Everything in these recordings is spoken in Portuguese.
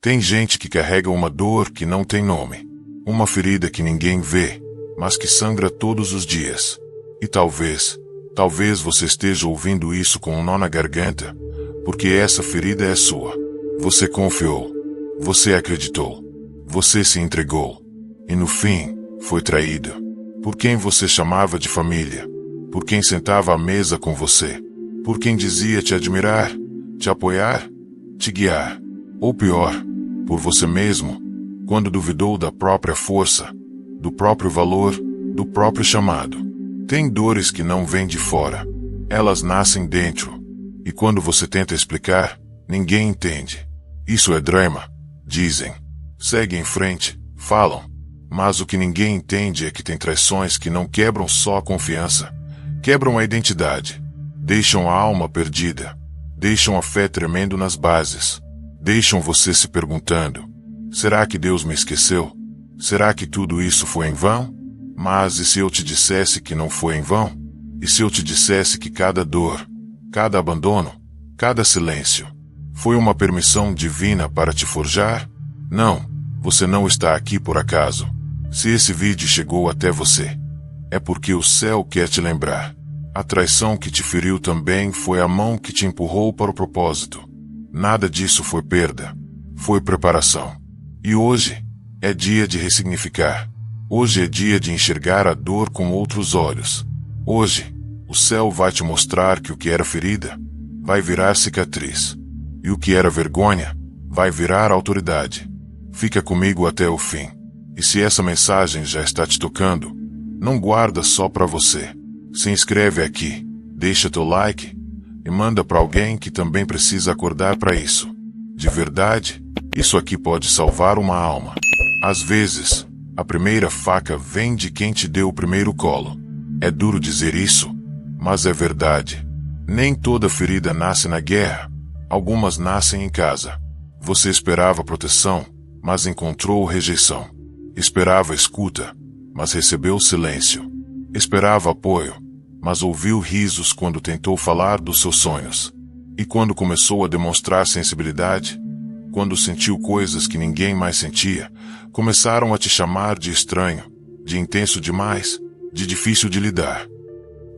Tem gente que carrega uma dor que não tem nome. Uma ferida que ninguém vê, mas que sangra todos os dias. E talvez você esteja ouvindo isso com um nó na garganta, porque essa ferida é sua. Você confiou. Você acreditou. Você se entregou. E no fim, foi traído. Por quem você chamava de família. Por quem sentava à mesa com você. Por quem dizia te admirar, te apoiar, te guiar. Ou pior, por você mesmo, quando duvidou da própria força, do próprio valor, do próprio chamado. Tem dores que não vêm de fora. Elas nascem dentro. E quando você tenta explicar, ninguém entende. Isso é drama, dizem. Seguem em frente, falam. Mas o que ninguém entende é que tem traições que não quebram só a confiança. Quebram a identidade. Deixam a alma perdida. Deixam a fé tremendo nas bases. Deixam você se perguntando: será que Deus me esqueceu? Será que tudo isso foi em vão? Mas e se eu te dissesse que não foi em vão? E se eu te dissesse que cada dor, cada abandono, cada silêncio, foi uma permissão divina para te forjar? Não, você não está aqui por acaso. Se esse vídeo chegou até você, é porque o céu quer te lembrar. A traição que te feriu também foi a mão que te empurrou para o propósito. Nada disso foi perda. Foi preparação. E hoje é dia de ressignificar. Hoje é dia de enxergar a dor com outros olhos. Hoje, o céu vai te mostrar que o que era ferida vai virar cicatriz. E o que era vergonha vai virar autoridade. Fica comigo até o fim. E se essa mensagem já está te tocando, não guarda só para você. Se inscreve aqui, deixa teu like e manda para alguém que também precisa acordar para isso. De verdade, isso aqui pode salvar uma alma. Às vezes, a primeira faca vem de quem te deu o primeiro colo. É duro dizer isso, mas é verdade. Nem toda ferida nasce na guerra. Algumas nascem em casa. Você esperava proteção, mas encontrou rejeição. Esperava escuta, mas recebeu silêncio. Esperava apoio, mas ouviu risos quando tentou falar dos seus sonhos. E quando começou a demonstrar sensibilidade, quando sentiu coisas que ninguém mais sentia, começaram a te chamar de estranho, de intenso demais, de difícil de lidar.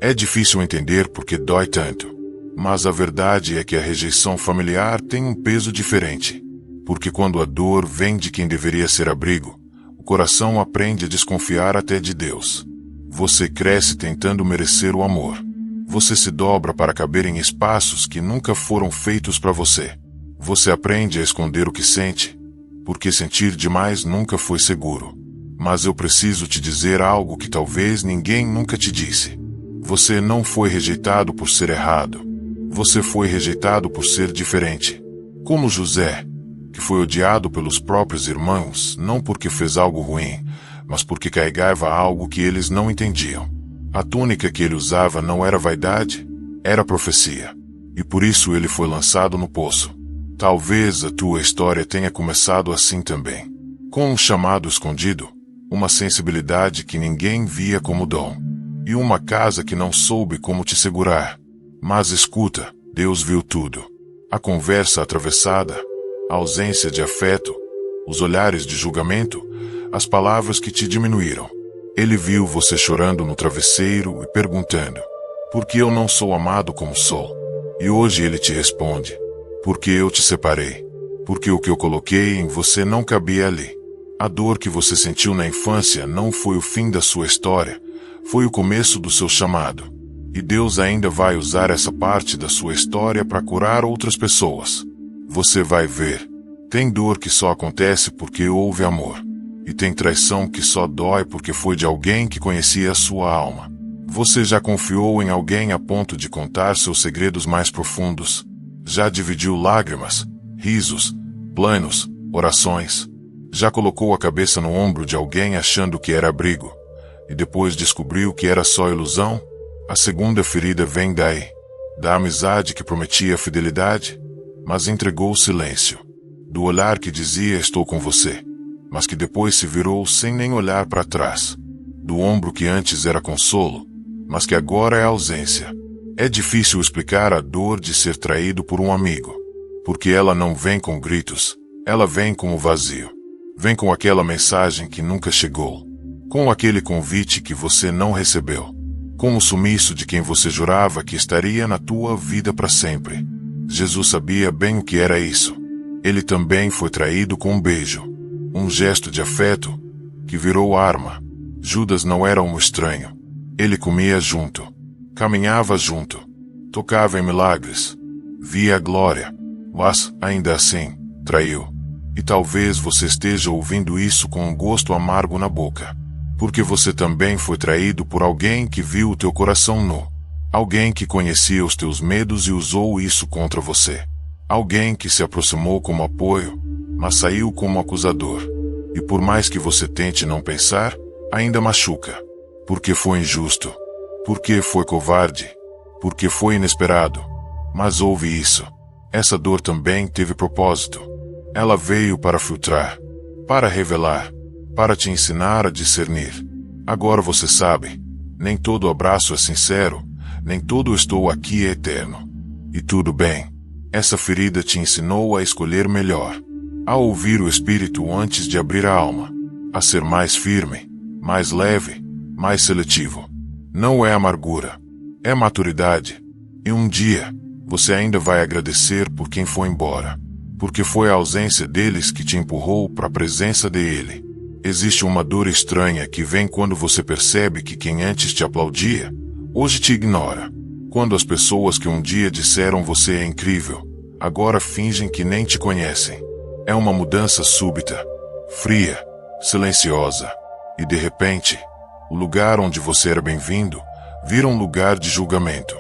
É difícil entender porque dói tanto. Mas a verdade é que a rejeição familiar tem um peso diferente. Porque quando a dor vem de quem deveria ser abrigo, o coração aprende a desconfiar até de Deus. Você cresce tentando merecer o amor. Você se dobra para caber em espaços que nunca foram feitos para você. Você aprende a esconder o que sente, porque sentir demais nunca foi seguro. Mas eu preciso te dizer algo que talvez ninguém nunca te disse. Você não foi rejeitado por ser errado. Você foi rejeitado por ser diferente. Como José, que foi odiado pelos próprios irmãos, não porque fez algo ruim, mas porque carregava algo que eles não entendiam. A túnica que ele usava não era vaidade, era profecia. E por isso ele foi lançado no poço. Talvez a tua história tenha começado assim também. Com um chamado escondido, uma sensibilidade que ninguém via como dom, e uma casa que não soube como te segurar. Mas escuta, Deus viu tudo. A conversa atravessada, a ausência de afeto, os olhares de julgamento, as palavras que te diminuíram. Ele viu você chorando no travesseiro e perguntando: por que eu não sou amado como sou? E hoje ele te responde: porque eu te separei. Porque o que eu coloquei em você não cabia ali. A dor que você sentiu na infância não foi o fim da sua história, foi o começo do seu chamado. E Deus ainda vai usar essa parte da sua história para curar outras pessoas. Você vai ver. Tem dor que só acontece porque houve amor. E tem traição que só dói porque foi de alguém que conhecia a sua alma. Você já confiou em alguém a ponto de contar seus segredos mais profundos? Já dividiu lágrimas, risos, planos, orações? Já colocou a cabeça no ombro de alguém achando que era abrigo, e depois descobriu que era só ilusão? A segunda ferida vem daí, da amizade que prometia fidelidade, mas entregou o silêncio, do olhar que dizia estou com você, mas que depois se virou sem nem olhar para trás, do ombro que antes era consolo, mas que agora é ausência. É difícil explicar a dor de ser traído por um amigo, porque ela não vem com gritos, Ela vem com o vazio. Vem com aquela mensagem que nunca chegou. Com aquele convite que você não recebeu. Com o sumiço de quem você jurava que estaria na tua vida para sempre. Jesus sabia bem o que era isso. Ele também foi traído com um beijo. Um gesto de afeto que virou arma. Judas não era um estranho. Ele comia junto. Caminhava junto. Tocava em milagres. Via a glória. Mas, ainda assim, traiu. E talvez você esteja ouvindo isso com um gosto amargo na boca. Porque você também foi traído por alguém que viu o teu coração nu. Alguém que conhecia os teus medos e usou isso contra você. Alguém que se aproximou como apoio, mas saiu como acusador. E por mais que você tente não pensar, ainda machuca. Porque foi injusto. Porque foi covarde. Porque foi inesperado. Mas houve isso. Essa dor também teve propósito. Ela veio para filtrar, para revelar, para te ensinar a discernir. Agora você sabe, nem todo abraço é sincero, nem todo estou aqui é eterno. E tudo bem. Essa ferida te ensinou a escolher melhor, a ouvir o espírito antes de abrir a alma, a ser mais firme, mais leve, mais seletivo. Não é amargura, é maturidade. E um dia, você ainda vai agradecer por quem foi embora. Porque foi a ausência deles que te empurrou para a presença dele. Existe uma dor estranha que vem quando você percebe que quem antes te aplaudia, hoje te ignora. Quando as pessoas que um dia disseram você é incrível, agora fingem que nem te conhecem. É uma mudança súbita, fria, silenciosa. E de repente, o lugar onde você era bem-vindo, vira um lugar de julgamento.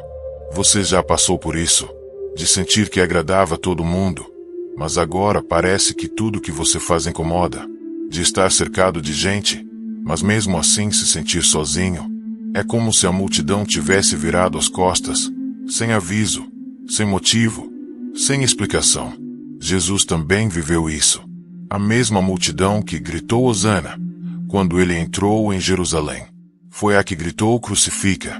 Você já passou por isso, de sentir que agradava todo mundo. Mas agora parece que tudo que você faz incomoda. De estar cercado de gente, mas mesmo assim se sentir sozinho. É como se a multidão tivesse virado as costas, sem aviso, sem motivo, sem explicação. Jesus também viveu isso. A mesma multidão que gritou Hosana, quando ele entrou em Jerusalém, foi a que gritou crucifica.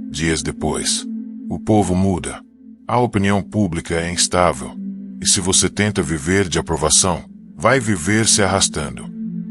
Dias depois, o povo muda. A opinião pública é instável. E se você tenta viver de aprovação, vai viver se arrastando.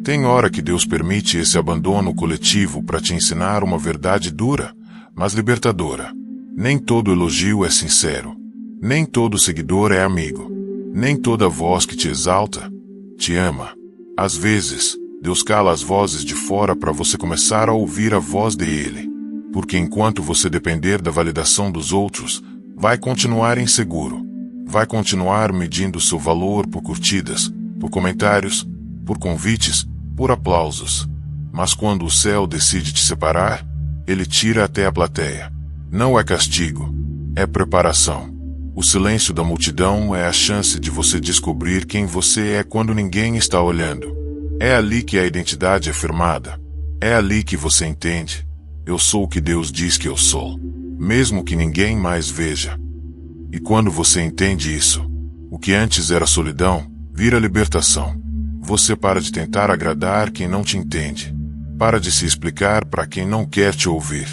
Tem hora que Deus permite esse abandono coletivo para te ensinar uma verdade dura, mas libertadora. Nem todo elogio é sincero. Nem todo seguidor é amigo. Nem toda voz que te exalta, te ama. Às vezes, Deus cala as vozes de fora para você começar a ouvir a voz dele. Porque enquanto você depender da validação dos outros, vai continuar inseguro. Vai continuar medindo seu valor por curtidas, por comentários, por convites, por aplausos. Mas quando o céu decide te separar, ele tira até a plateia. Não é castigo, é preparação. O silêncio da multidão é a chance de você descobrir quem você é quando ninguém está olhando. É ali que a identidade é firmada. É ali que você entende. Eu sou o que Deus diz que eu sou, mesmo que ninguém mais veja. E quando você entende isso, o que antes era solidão, vira libertação. Você para de tentar agradar quem não te entende. Para de se explicar para quem não quer te ouvir.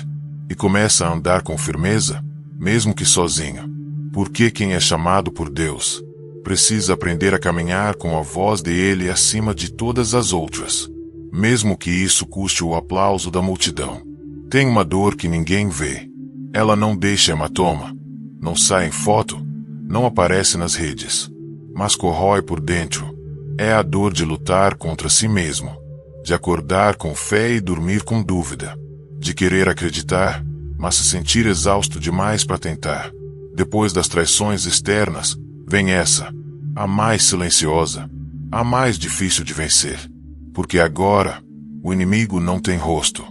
E começa a andar com firmeza, mesmo que sozinho. Porque quem é chamado por Deus, precisa aprender a caminhar com a voz dele acima de todas as outras. Mesmo que isso custe o aplauso da multidão. Tem uma dor que ninguém vê. Ela não deixa hematoma. Não sai em foto, não aparece nas redes, mas corrói por dentro. É a dor de lutar contra si mesmo, de acordar com fé e dormir com dúvida, de querer acreditar, mas se sentir exausto demais para tentar. Depois das traições externas, vem essa, a mais silenciosa, a mais difícil de vencer. Porque agora, o inimigo não tem rosto.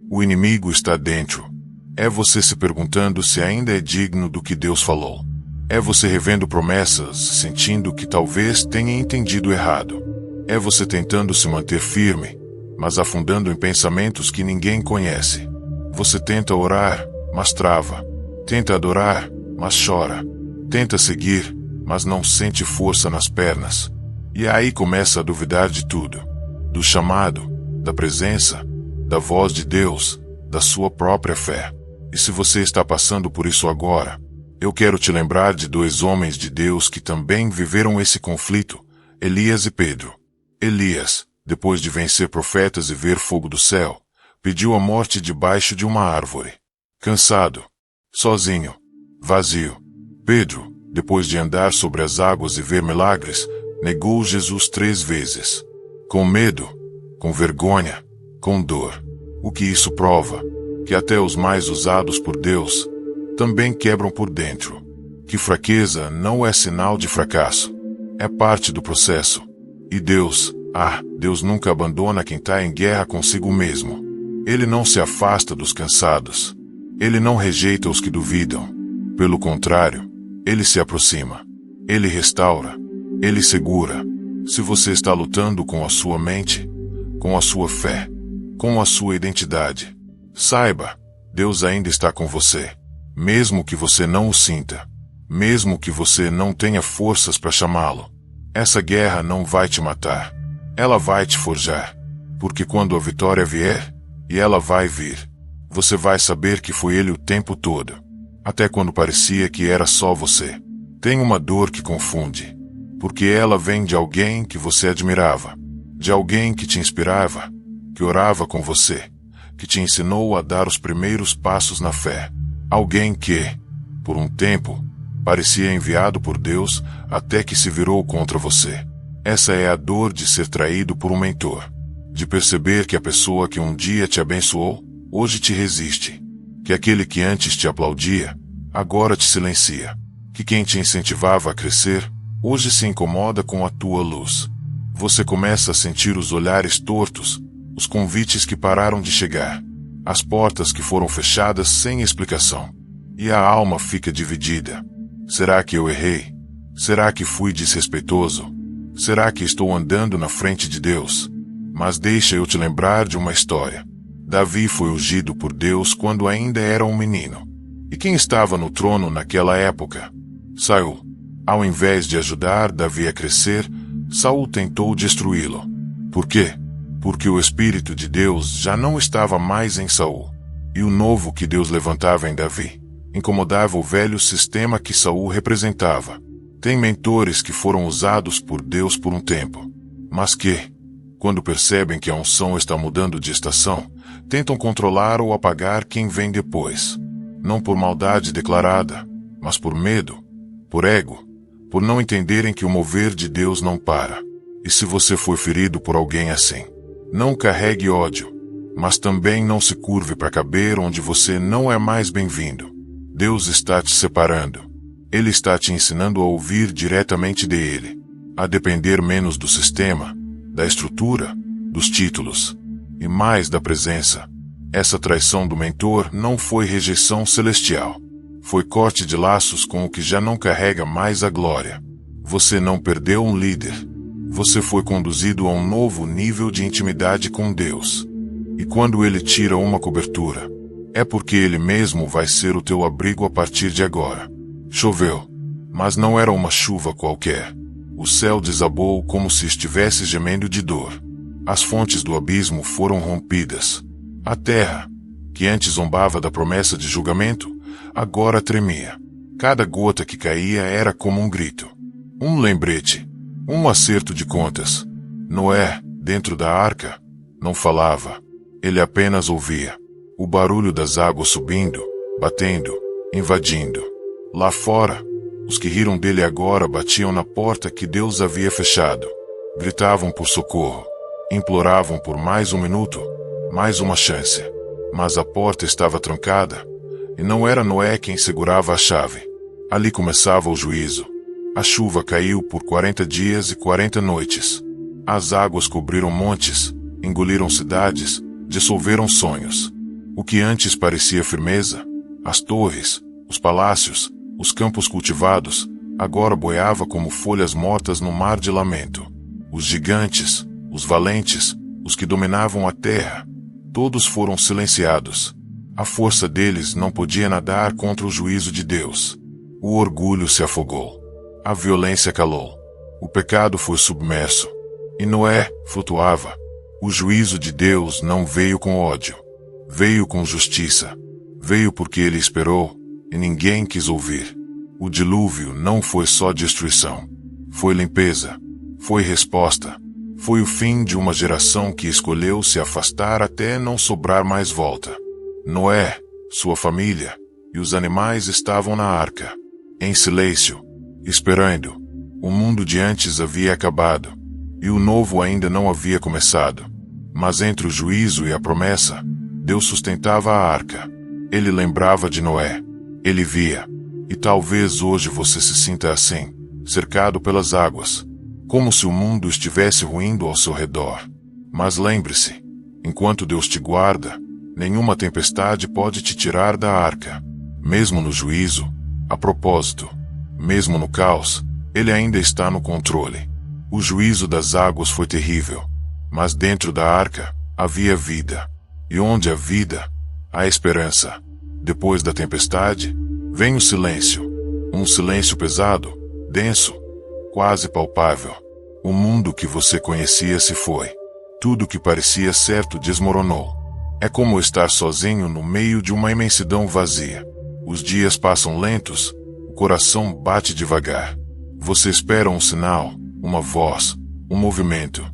O inimigo está dentro. É você se perguntando se ainda é digno do que Deus falou. É você revendo promessas, sentindo que talvez tenha entendido errado. É você tentando se manter firme, mas afundando em pensamentos que ninguém conhece. Você tenta orar, mas trava. Tenta adorar, mas chora. Tenta seguir, mas não sente força nas pernas. E aí começa a duvidar de tudo. Do chamado, da presença, da voz de Deus, da sua própria fé. E se você está passando por isso agora, eu quero te lembrar de dois homens de Deus que também viveram esse conflito Elias e Pedro. Elias, depois de vencer profetas e ver fogo do céu, pediu a morte debaixo de uma árvore. Cansado, sozinho, vazio. Pedro, depois de andar sobre as águas e ver milagres, negou Jesus 3 vezes. Com medo, com vergonha, com dor. O que isso prova? Que até os mais usados por Deus também quebram por dentro. Que fraqueza não é sinal de fracasso. É parte do processo. E Deus nunca abandona quem está em guerra consigo mesmo. Ele não se afasta dos cansados. Ele não rejeita os que duvidam. Pelo contrário, Ele se aproxima. Ele restaura. Ele segura. Se você está lutando com a sua mente, com a sua fé, com a sua identidade, saiba, Deus ainda está com você. Mesmo que você não o sinta. Mesmo que você não tenha forças para chamá-lo. Essa guerra não vai te matar. Ela vai te forjar. Porque quando a vitória vier, e ela vai vir, você vai saber que foi Ele o tempo todo. Até quando parecia que era só você. Tem uma dor que confunde. Porque ela vem de alguém que você admirava. De alguém que te inspirava. Que orava com você. Que te ensinou a dar os primeiros passos na fé. Alguém que, por um tempo, parecia enviado por Deus até que se virou contra você. Essa é a dor de ser traído por um mentor. De perceber que a pessoa que um dia te abençoou, hoje te resiste. Que aquele que antes te aplaudia, agora te silencia. Que quem te incentivava a crescer, hoje se incomoda com a tua luz. Você começa a sentir os olhares tortos, os convites que pararam de chegar, as portas que foram fechadas sem explicação. E a alma fica dividida. Será que eu errei? Será que fui desrespeitoso? Será que estou andando na frente de Deus? Mas deixa eu te lembrar de uma história. Davi foi ungido por Deus quando ainda era um menino. E quem estava no trono naquela época? Saul. Ao invés de ajudar Davi a crescer, Saul tentou destruí-lo. Por quê? Porque o Espírito de Deus já não estava mais em Saul. E o novo que Deus levantava em Davi incomodava o velho sistema que Saul representava. Tem mentores que foram usados por Deus por um tempo, mas que, quando percebem que a unção está mudando de estação, tentam controlar ou apagar quem vem depois. Não por maldade declarada, mas por medo, por ego, por não entenderem que o mover de Deus não para. E se você for ferido por alguém assim, não carregue ódio, mas também não se curve para caber onde você não é mais bem-vindo. Deus está te separando. Ele está te ensinando a ouvir diretamente dele, a depender menos do sistema, da estrutura, dos títulos, e mais da presença. Essa traição do mentor não foi rejeição celestial. Foi corte de laços com o que já não carrega mais a glória. Você não perdeu um líder. Você foi conduzido a um novo nível de intimidade com Deus. E quando Ele tira uma cobertura, é porque Ele mesmo vai ser o teu abrigo a partir de agora. Choveu, mas não era uma chuva qualquer. O céu desabou como se estivesse gemendo de dor. As fontes do abismo foram rompidas. A terra, que antes zombava da promessa de julgamento, agora tremia. Cada gota que caía era como um grito. Um lembrete. Um acerto de contas. Noé, dentro da arca, não falava. Ele apenas ouvia. O barulho das águas subindo, batendo, invadindo. Lá fora, os que riram dele agora batiam na porta que Deus havia fechado. Gritavam por socorro. Imploravam por mais um minuto, mais uma chance. Mas a porta estava trancada, e não era Noé quem segurava a chave. Ali começava o juízo. A chuva caiu por 40 dias e 40 noites. As águas cobriram montes, engoliram cidades, dissolveram sonhos. O que antes parecia firmeza, as torres, os palácios, os campos cultivados, agora boiava como folhas mortas no mar de lamento. Os gigantes, os valentes, os que dominavam a terra, todos foram silenciados. A força deles não podia nadar contra o juízo de Deus. O orgulho se afogou. A violência calou. O pecado foi submerso. E Noé flutuava. O juízo de Deus não veio com ódio. Veio com justiça. Veio porque ele esperou, e ninguém quis ouvir. O dilúvio não foi só destruição. Foi limpeza. Foi resposta. Foi o fim de uma geração que escolheu se afastar até não sobrar mais volta. Noé, sua família e os animais estavam na arca, em silêncio, esperando. O mundo de antes havia acabado, e o novo ainda não havia começado. Mas entre o juízo e a promessa, Deus sustentava a arca. Ele lembrava de Noé. Ele via. E talvez hoje você se sinta assim, cercado pelas águas, como se o mundo estivesse ruindo ao seu redor. Mas lembre-se, enquanto Deus te guarda, nenhuma tempestade pode te tirar da arca. Mesmo no juízo, a propósito, mesmo no caos, Ele ainda está no controle. O juízo das águas foi terrível, mas dentro da arca havia vida. E onde há vida, há esperança. Depois da tempestade, vem o silêncio. Um silêncio pesado, denso, quase palpável. O mundo que você conhecia se foi. Tudo que parecia certo desmoronou. É como estar sozinho no meio de uma imensidão vazia. Os dias passam lentos, o coração bate devagar. Você espera um sinal, uma voz, um movimento.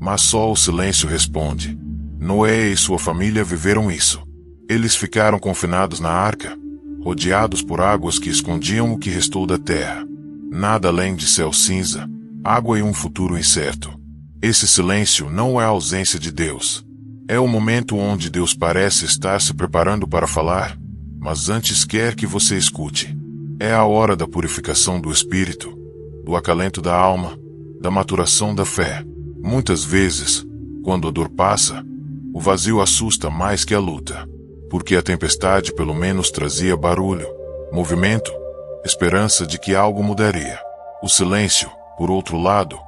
Mas só o silêncio responde. Noé e sua família viveram isso. Eles ficaram confinados na arca, rodeados por águas que escondiam o que restou da terra. Nada além de céu cinza, água e um futuro incerto. Esse silêncio não é a ausência de Deus. É o momento onde Deus parece estar se preparando para falar, mas antes quer que você escute. É a hora da purificação do espírito, do acalento da alma, da maturação da fé. Muitas vezes, quando a dor passa, o vazio assusta mais que a luta, porque a tempestade pelo menos trazia barulho, movimento, esperança de que algo mudaria. O silêncio, por outro lado,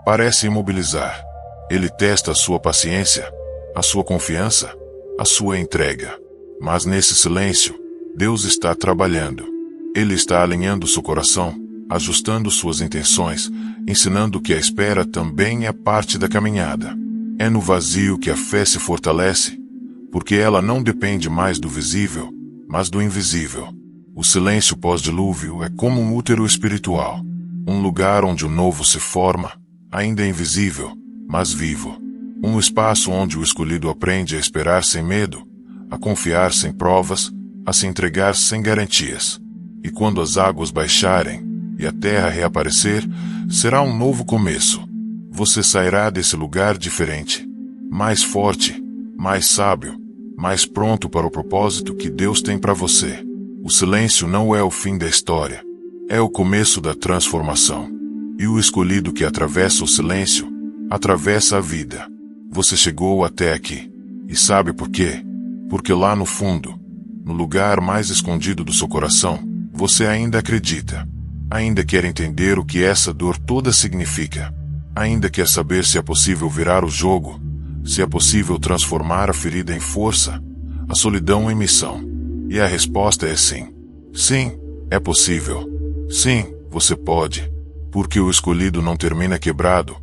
parece imobilizar. Ele testa a sua paciência, a sua confiança, a sua entrega. Mas nesse silêncio, Deus está trabalhando. Ele está alinhando seu coração, ajustando suas intenções, ensinando que a espera também é parte da caminhada. É no vazio que a fé se fortalece, porque ela não depende mais do visível, mas do invisível. O silêncio pós-dilúvio é como um útero espiritual, um lugar onde o novo se forma, ainda invisível, mas vivo. Um espaço onde o escolhido aprende a esperar sem medo, a confiar sem provas, a se entregar sem garantias. E quando as águas baixarem e a terra reaparecer, será um novo começo. Você sairá desse lugar diferente, mais forte, mais sábio, mais pronto para o propósito que Deus tem para você. O silêncio não é o fim da história, é o começo da transformação. E o escolhido que atravessa o silêncio, atravessa a vida. Você chegou até aqui. E sabe por quê? Porque lá no fundo, no lugar mais escondido do seu coração, você ainda acredita. Ainda quer entender o que essa dor toda significa. Ainda quer saber se é possível virar o jogo, se é possível transformar a ferida em força, a solidão em missão. E a resposta é sim. Sim, é possível. Sim, você pode. Porque o escolhido não termina quebrado,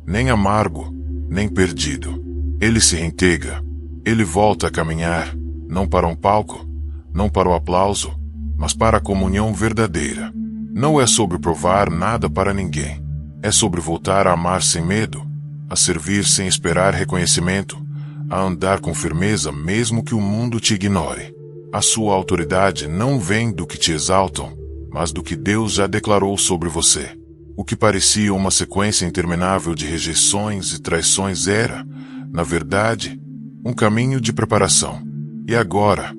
nem amargo, nem perdido. Ele se reintegra. Ele volta a caminhar, não para um palco, não para o aplauso, mas para a comunhão verdadeira. Não é sobre provar nada para ninguém. É sobre voltar a amar sem medo, a servir sem esperar reconhecimento, a andar com firmeza mesmo que o mundo te ignore. A sua autoridade não vem do que te exaltam, mas do que Deus já declarou sobre você. O que parecia uma sequência interminável de rejeições e traições era, na verdade, um caminho de preparação. E agora,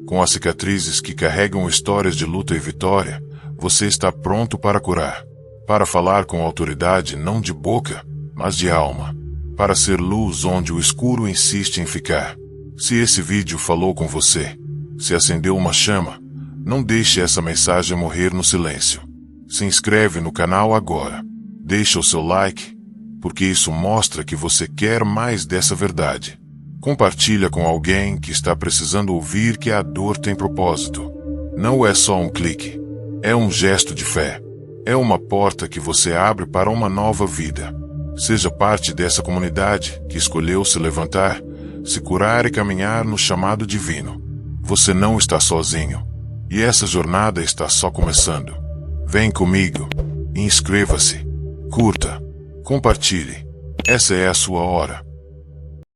com as cicatrizes que carregam histórias de luta e vitória, você está pronto para curar. Para falar com autoridade não de boca, mas de alma. Para ser luz onde o escuro insiste em ficar. Se esse vídeo falou com você, se acendeu uma chama, não deixe essa mensagem morrer no silêncio. Se inscreve no canal agora. Deixa o seu like, porque isso mostra que você quer mais dessa verdade. Compartilha com alguém que está precisando ouvir que a dor tem propósito. Não é só um clique. É um gesto de fé. É uma porta que você abre para uma nova vida. Seja parte dessa comunidade que escolheu se levantar, se curar e caminhar no chamado divino. Você não está sozinho. E essa jornada está só começando. Vem comigo. Inscreva-se. Curta. Compartilhe. Essa é a sua hora.